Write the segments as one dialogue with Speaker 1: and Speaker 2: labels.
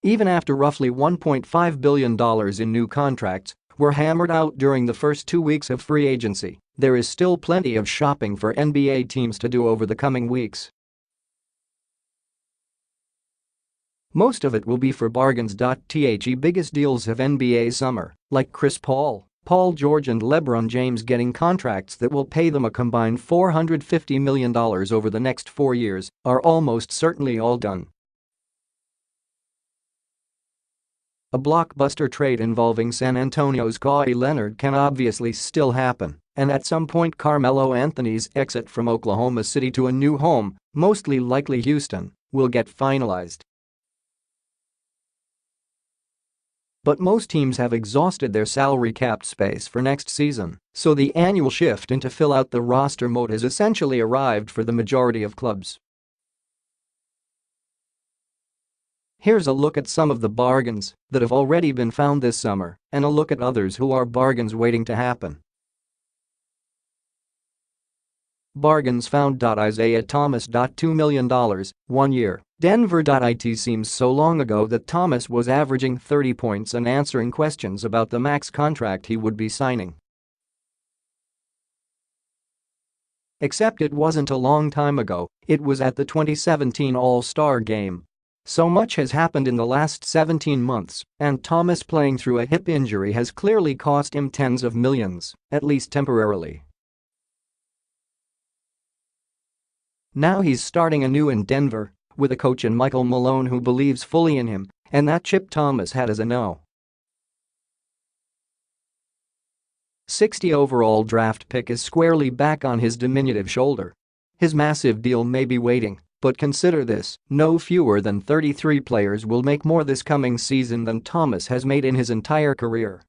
Speaker 1: Even after roughly $1.5 billion in new contracts were hammered out during the first 2 weeks of free agency, there is still plenty of shopping for NBA teams to do over the coming weeks. Most of it will be for bargains. The biggest deals of NBA summer, like Chris Paul, George and LeBron James getting contracts that will pay them a combined $450 million over the next 4 years, are almost certainly all done. A blockbuster trade involving San Antonio's Kawhi Leonard can obviously still happen, and at some point Carmelo Anthony's exit from Oklahoma City to a new home, mostly likely Houston, will get finalized. But most teams have exhausted their salary cap space for next season, so the annual shift into fill out the roster mode has essentially arrived for the majority of clubs. Here's a look at some of the bargains that have already been found this summer and a look at others who are bargains waiting to happen. Bargains found. Isaiah Thomas. $2 million, 1 year. Denver. It seems so long ago that Thomas was averaging 30 points and answering questions about the max contract he would be signing. Except it wasn't a long time ago, it was at the 2017 All-Star Game. So much has happened in the last 17 months, and Thomas playing through a hip injury has clearly cost him tens of millions, at least temporarily. Now he's starting anew in Denver, with a coach in Michael Malone who believes fully in him, and that chip Thomas had as a no. 60 overall draft pick is squarely back on his diminutive shoulder. His massive deal may be waiting, but consider this, no fewer than 33 players will make more this coming season than Thomas has made in his entire career.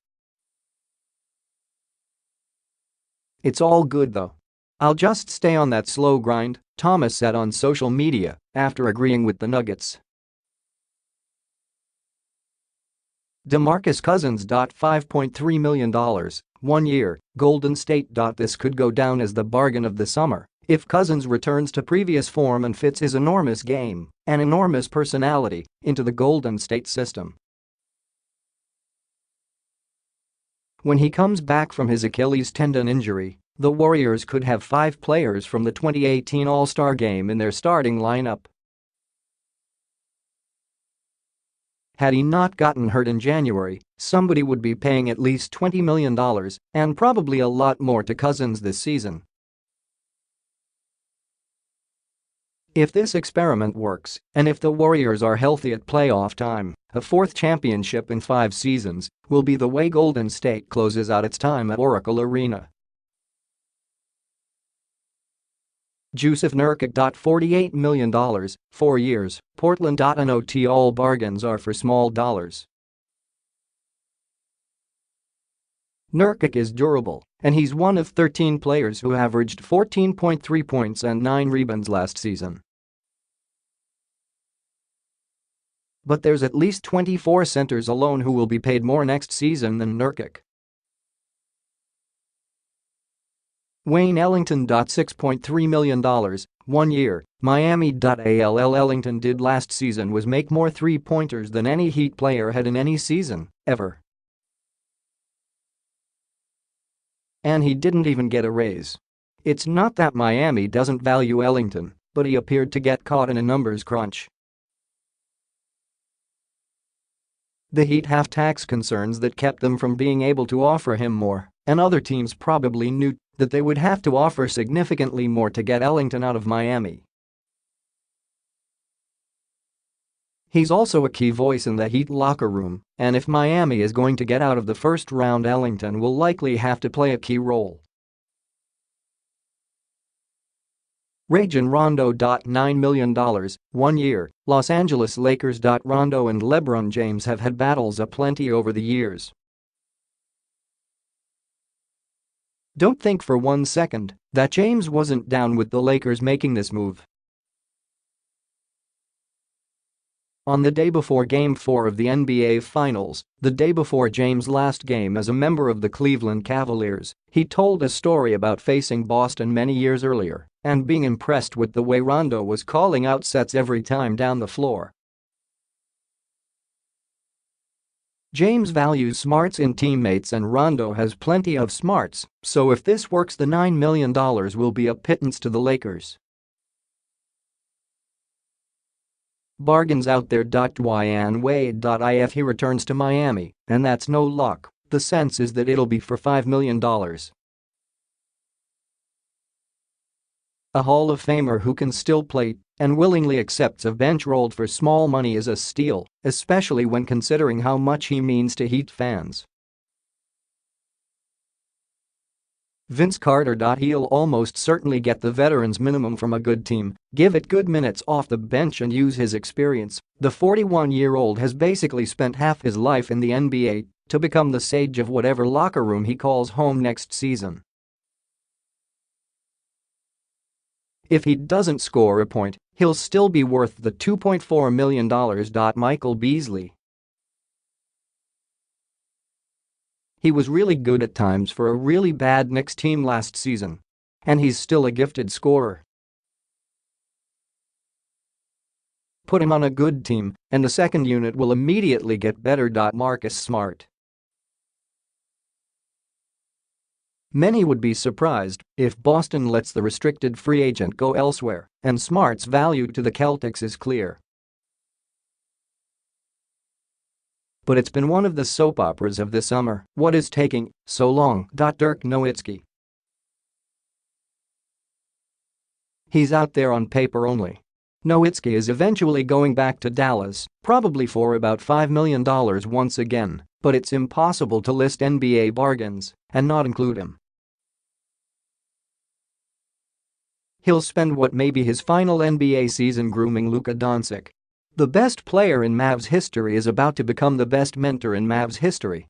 Speaker 1: It's all good though. I'll just stay on that slow grind, Thomas said on social media after agreeing with the Nuggets. DeMarcus Cousins. $5.3 million, 1 year. Golden State. This could go down as the bargain of the summer if Cousins returns to previous form and fits his enormous game and enormous personality into the Golden State system. When he comes back from his Achilles tendon injury, the Warriors could have 5 players from the 2018 All-Star Game in their starting lineup. Had he not gotten hurt in January, somebody would be paying at least $20 million and probably a lot more to Cousins this season. If this experiment works, and if the Warriors are healthy at playoff time, a 4th championship in 5 seasons will be the way Golden State closes out its time at Oracle Arena. Jusuf Nurkic. $48 million, 4 years. Portland. Not all bargains are for small dollars. Nurkic is durable, and he's one of 13 players who averaged 14.3 points and 9 rebounds last season. But there's at least 24 centers alone who will be paid more next season than Nurkic. Wayne Ellington. $6.3 million, 1 year. Miami. All Ellington did last season was make more three-pointers than any Heat player had in any season, ever. And he didn't even get a raise. It's not that Miami doesn't value Ellington, but he appeared to get caught in a numbers crunch. The Heat have tax concerns that kept them from being able to offer him more, and other teams probably knew that they would have to offer significantly more to get Ellington out of Miami. He's also a key voice in the Heat locker room, and if Miami is going to get out of the first round, Ellington will likely have to play a key role. Rajon Rondo. $9 million, 1 year. Los Angeles Lakers. Rondo and LeBron James have had battles aplenty over the years. Don't think for 1 second that James wasn't down with the Lakers making this move. On the day before Game 4 of the NBA Finals, the day before James' last game as a member of the Cleveland Cavaliers, he told a story about facing Boston many years earlier and being impressed with the way Rondo was calling out sets every time down the floor. James values smarts in teammates and Rondo has plenty of smarts, so if this works the $9 million will be a pittance to the Lakers. Bargains out there. Dwayne Wade. If he returns to Miami, and that's no luck, the sense is that it'll be for $5 million. A Hall of Famer who can still play and willingly accepts a bench role for small money is a steal, especially when considering how much he means to Heat fans. Vince Carter. He'll almost certainly get the veterans minimum from a good team, give it good minutes off the bench and use his experience. The 41-year-old has basically spent half his life in the NBA to become the sage of whatever locker room he calls home next season. If he doesn't score a point, he'll still be worth the $2.4 million. Michael Beasley. He was really good at times for a really bad Knicks team last season. And he's still a gifted scorer. Put him on a good team, and the second unit will immediately get better. Marcus Smart. Many would be surprised if Boston lets the restricted free agent go elsewhere, and Smart's value to the Celtics is clear. But it's been one of the soap operas of the summer. What is taking so long? Dirk Nowitzki. He's out there on paper only. Nowitzki is eventually going back to Dallas, probably for about $5 million once again, but it's impossible to list NBA bargains and not include him. He'll spend what may be his final NBA season grooming Luka Doncic. The best player in Mavs history is about to become the best mentor in Mavs history.